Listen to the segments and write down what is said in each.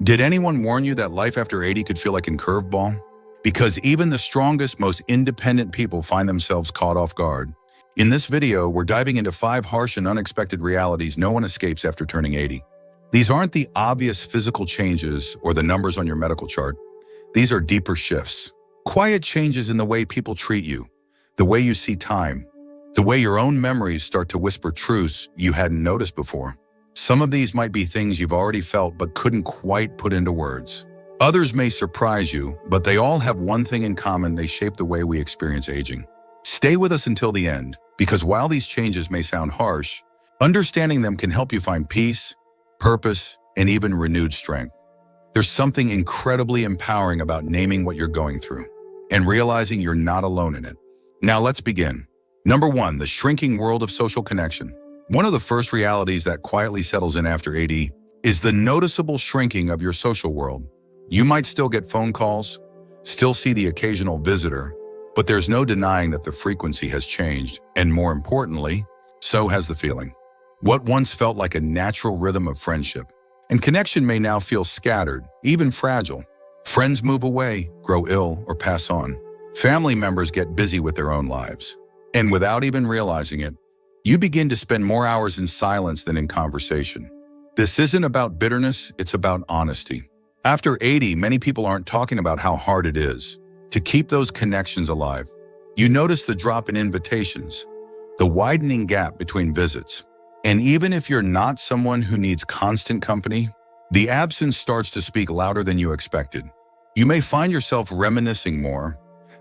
Did anyone warn you that life after 80 could feel like a curveball? Because even the strongest, most independent people find themselves caught off guard. In this video, we're diving into 5 harsh and unexpected realities no one escapes after turning 80. These aren't the obvious physical changes or the numbers on your medical chart. These are deeper shifts. Quiet changes in the way people treat you, the way you see time, the way your own memories start to whisper truths you hadn't noticed before. Some of these might be things you've already felt but couldn't quite put into words. Others may surprise you, but they all have one thing in common: they shape the way we experience aging. Stay with us until the end, because while these changes may sound harsh, understanding them can help you find peace, purpose, and even renewed strength. There's something incredibly empowering about naming what you're going through and realizing you're not alone in it. Now let's begin. Number 1, the shrinking world of social connection. One of the first realities that quietly settles in after 80 is the noticeable shrinking of your social world. You might still get phone calls, still see the occasional visitor, but there's no denying that the frequency has changed, and more importantly, so has the feeling. What once felt like a natural rhythm of friendship and connection may now feel scattered, even fragile. Friends move away, grow ill, or pass on. Family members get busy with their own lives. And without even realizing it, you begin to spend more hours in silence than in conversation. This isn't about bitterness, it's about honesty. After 80, many people aren't talking about how hard it is to keep those connections alive. You notice the drop in invitations, the widening gap between visits. And even if you're not someone who needs constant company, the absence starts to speak louder than you expected. You may find yourself reminiscing more,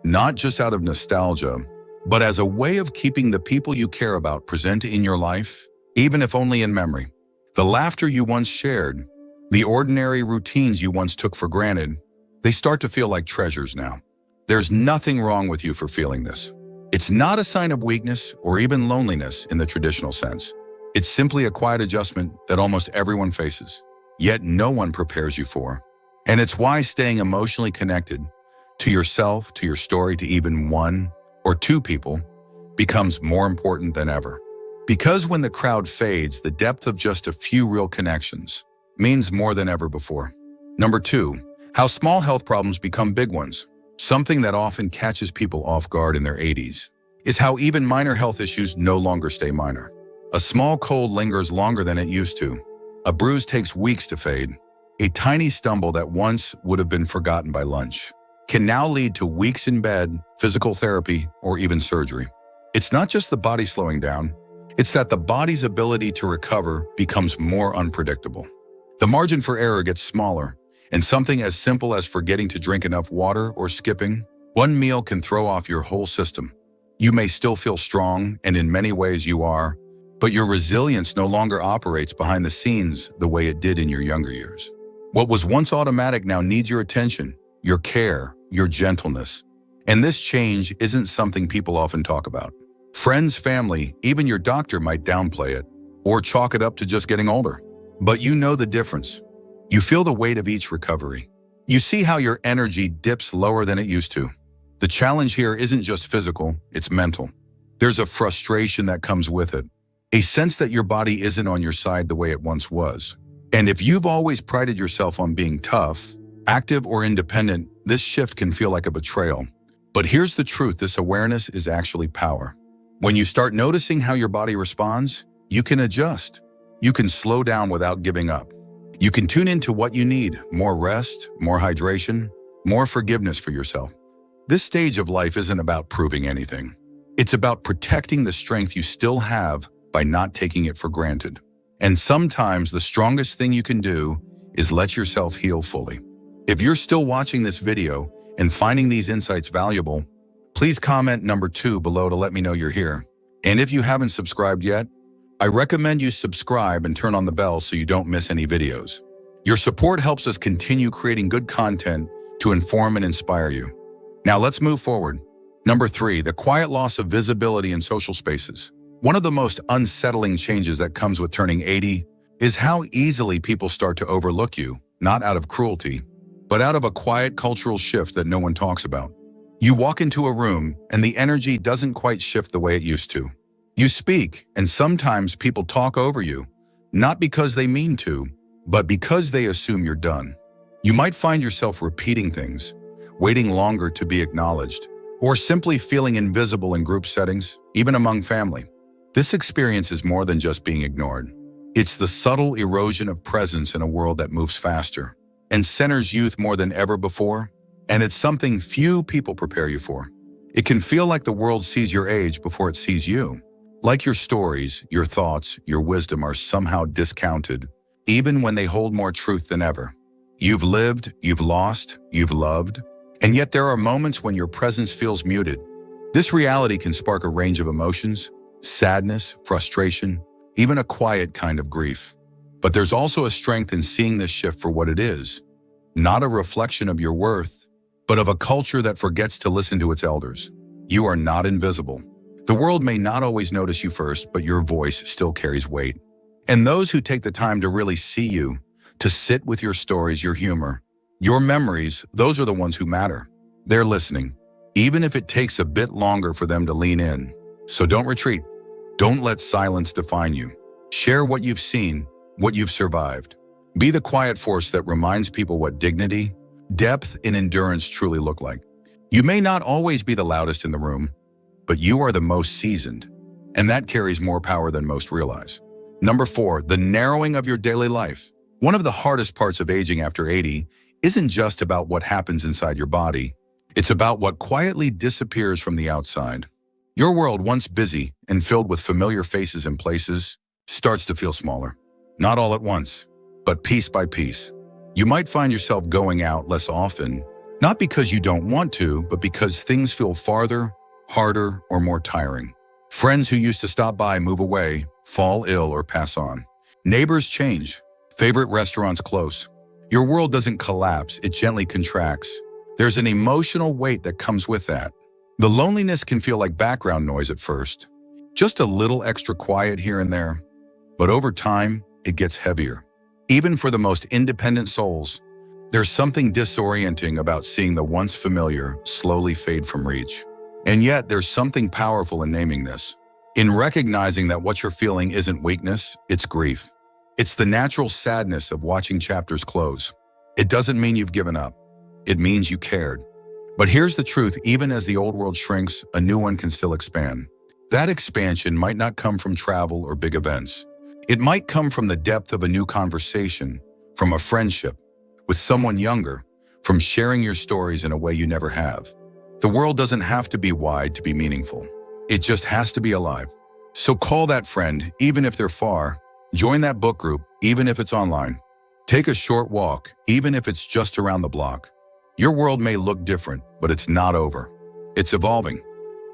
not just out of nostalgia, but as a way of keeping the people you care about present in your life, even if only in memory. The laughter you once shared, the ordinary routines you once took for granted, they start to feel like treasures now. There's nothing wrong with you for feeling this. It's not a sign of weakness or even loneliness in the traditional sense. It's simply a quiet adjustment that almost everyone faces, yet no one prepares you for. And it's why staying emotionally connected to yourself, to your story, to even one or two people becomes more important than ever. Because when the crowd fades, the depth of just a few real connections means more than ever before. Number 2, how small health problems become big ones. Something that often catches people off guard in their 80s is how even minor health issues no longer stay minor. A small cold lingers longer than it used to. A bruise takes weeks to fade. A tiny stumble that once would have been forgotten by lunch can now lead to weeks in bed, physical therapy, or even surgery. It's not just the body slowing down, it's that the body's ability to recover becomes more unpredictable. The margin for error gets smaller, and something as simple as forgetting to drink enough water or skipping one meal can throw off your whole system. You may still feel strong, and in many ways you are, but your resilience no longer operates behind the scenes the way it did in your younger years. What was once automatic now needs your attention, your care, your gentleness. And this change isn't something people often talk about. Friends, family, even your doctor might downplay it or chalk it up to just getting older. But you know the difference. You feel the weight of each recovery. You see how your energy dips lower than it used to. The challenge here isn't just physical, it's mental. There's a frustration that comes with it, a sense that your body isn't on your side the way it once was. And if you've always prided yourself on being tough, active, or independent, this shift can feel like a betrayal. But here's the truth: this awareness is actually power. When you start noticing how your body responds, you can adjust. You can slow down without giving up. You can tune into what you need: more rest, more hydration, more forgiveness for yourself. This stage of life isn't about proving anything. It's about protecting the strength you still have by not taking it for granted. And sometimes the strongest thing you can do is let yourself heal fully. If you're still watching this video and finding these insights valuable, please comment number 2 below to let me know you're here. And if you haven't subscribed yet, I recommend you subscribe and turn on the bell so you don't miss any videos. Your support helps us continue creating good content to inform and inspire you. Now let's move forward. Number 3, the quiet loss of visibility in social spaces. One of the most unsettling changes that comes with turning 80 is how easily people start to overlook you, not out of cruelty, but out of a quiet cultural shift that no one talks about. You walk into a room and the energy doesn't quite shift the way it used to. You speak, and sometimes people talk over you, not because they mean to, but because they assume you're done. You might find yourself repeating things, waiting longer to be acknowledged, or simply feeling invisible in group settings, even among family. This experience is more than just being ignored. It's the subtle erosion of presence in a world that moves faster and centers youth more than ever before, and it's something few people prepare you for. It can feel like the world sees your age before it sees you. Like your stories, your thoughts, your wisdom are somehow discounted, even when they hold more truth than ever. You've lived, you've lost, you've loved, and yet there are moments when your presence feels muted. This reality can spark a range of emotions: sadness, frustration, even a quiet kind of grief. But there's also a strength in seeing this shift for what it is, not a reflection of your worth, but of a culture that forgets to listen to its elders. You are not invisible. The world may not always notice you first, but your voice still carries weight. And those who take the time to really see you, to sit with your stories, your humor, your memories, those are the ones who matter. They're listening, even if it takes a bit longer for them to lean in. So don't retreat. Don't let silence define you. Share what you've seen, what you've survived. Be the quiet force that reminds people what dignity, depth, and endurance truly look like. You may not always be the loudest in the room, but you are the most seasoned, and that carries more power than most realize. Number 4, the narrowing of your daily life. One of the hardest parts of aging after 80 isn't just about what happens inside your body. It's about what quietly disappears from the outside. Your world, once busy and filled with familiar faces and places, starts to feel smaller. Not all at once, but piece by piece. You might find yourself going out less often, not because you don't want to, but because things feel farther, harder, or more tiring. Friends who used to stop by move away, fall ill, or pass on. Neighbors change. Favorite restaurants close. Your world doesn't collapse, it gently contracts. There's an emotional weight that comes with that. The loneliness can feel like background noise at first, just a little extra quiet here and there. But over time, it gets heavier. Even for the most independent souls, there's something disorienting about seeing the once familiar slowly fade from reach. And yet, there's something powerful in naming this, in recognizing that what you're feeling isn't weakness, it's grief. It's the natural sadness of watching chapters close. It doesn't mean you've given up. It means you cared. But here's the truth: even as the old world shrinks, a new one can still expand. That expansion might not come from travel or big events. It might come from the depth of a new conversation, from a friendship with someone younger, from sharing your stories in a way you never have. The world doesn't have to be wide to be meaningful. It just has to be alive. So call that friend, even if they're far. Join that book group, even if it's online. Take a short walk, even if it's just around the block. Your world may look different, but it's not over. It's evolving.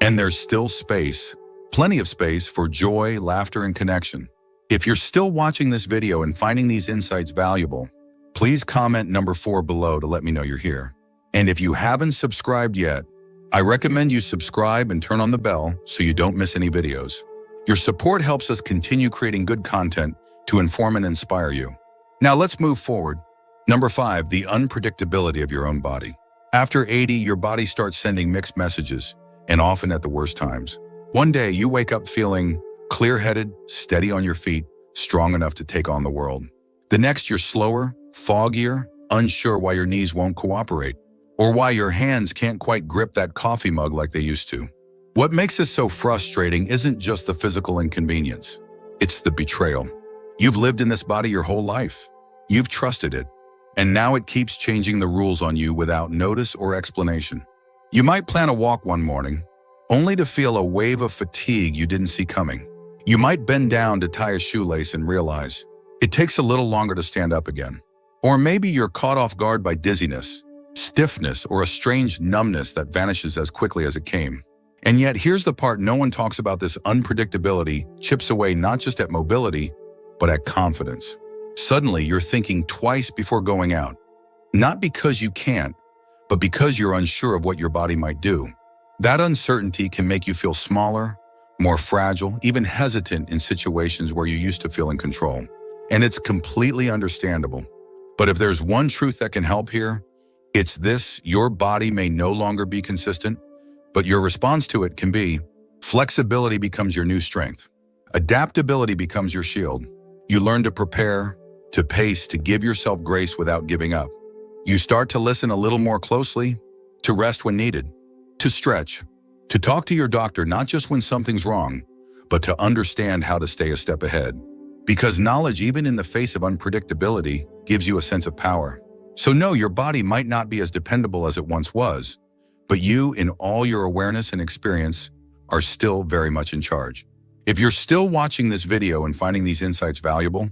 And there's still space, plenty of space for joy, laughter, and connection. If you're still watching this video and finding these insights valuable, please comment number 4 below to let me know you're here. And if you haven't subscribed yet, I recommend you subscribe and turn on the bell so you don't miss any videos. Your support helps us continue creating good content to inform and inspire you. Now let's move forward. Number 5, the unpredictability of your own body. After 80, your body starts sending mixed messages, and often at the worst times. One day, you wake up feeling clear-headed, steady on your feet, strong enough to take on the world. The next, you're slower, foggier, unsure why your knees won't cooperate, or why your hands can't quite grip that coffee mug like they used to. What makes this so frustrating isn't just the physical inconvenience. It's the betrayal. You've lived in this body your whole life. You've trusted it. And now it keeps changing the rules on you without notice or explanation. You might plan a walk one morning, only to feel a wave of fatigue you didn't see coming. You might bend down to tie a shoelace and realize it takes a little longer to stand up again. Or maybe you're caught off guard by dizziness, stiffness, or a strange numbness that vanishes as quickly as it came. And yet here's the part no one talks about: this unpredictability chips away not just at mobility, but at confidence. Suddenly, you're thinking twice before going out, not because you can't, but because you're unsure of what your body might do. That uncertainty can make you feel smaller, more fragile, even hesitant in situations where you used to feel in control. And it's completely understandable. But if there's one truth that can help here, it's this: your body may no longer be consistent, but your response to it can be. Flexibility becomes your new strength. Adaptability becomes your shield. You learn to prepare, to pace, to give yourself grace without giving up. You start to listen a little more closely, to rest when needed, to stretch, to talk to your doctor not just when something's wrong, but to understand how to stay a step ahead. Because knowledge, even in the face of unpredictability, gives you a sense of power. So no, your body might not be as dependable as it once was, but you, in all your awareness and experience, are still very much in charge. If you're still watching this video and finding these insights valuable,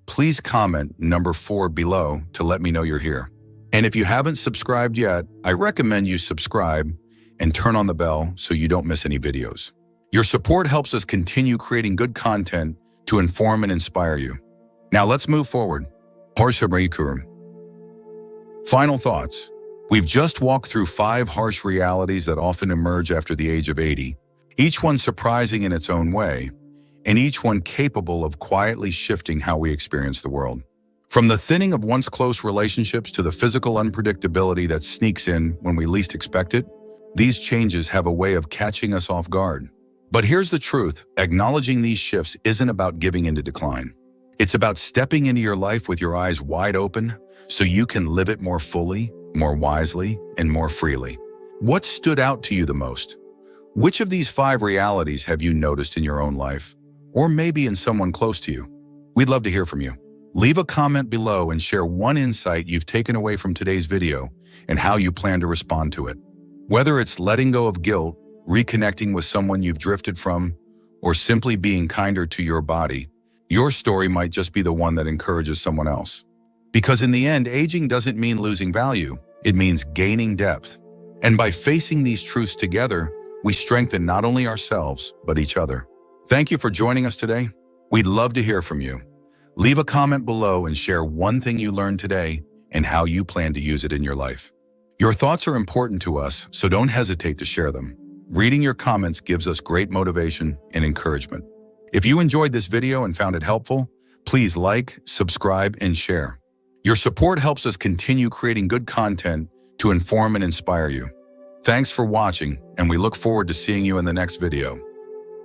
please comment number 4 below to let me know you're here. And if you haven't subscribed yet, I recommend you subscribe and turn on the bell so you don't miss any videos. Your support helps us continue creating good content to inform and inspire you. Now let's move forward. Final thoughts. We've just walked through 5 harsh realities that often emerge after the age of 80, each one surprising in its own way, and each one capable of quietly shifting how we experience the world. From the thinning of once close relationships to the physical unpredictability that sneaks in when we least expect it, these changes have a way of catching us off guard. But here's the truth: acknowledging these shifts isn't about giving into decline. It's about stepping into your life with your eyes wide open so you can live it more fully, more wisely, and more freely. What stood out to you the most? Which of these 5 realities have you noticed in your own life, or maybe in someone close to you? We'd love to hear from you. Leave a comment below and share one insight you've taken away from today's video and how you plan to respond to it. Whether it's letting go of guilt, reconnecting with someone you've drifted from, or simply being kinder to your body, your story might just be the one that encourages someone else. Because in the end, aging doesn't mean losing value, it means gaining depth. And by facing these truths together, we strengthen not only ourselves, but each other. Thank you for joining us today. We'd love to hear from you. Leave a comment below and share one thing you learned today and how you plan to use it in your life. Your thoughts are important to us, so don't hesitate to share them. Reading your comments gives us great motivation and encouragement. If you enjoyed this video and found it helpful, please like, subscribe, and share. Your support helps us continue creating good content to inform and inspire you. Thanks for watching, and we look forward to seeing you in the next video.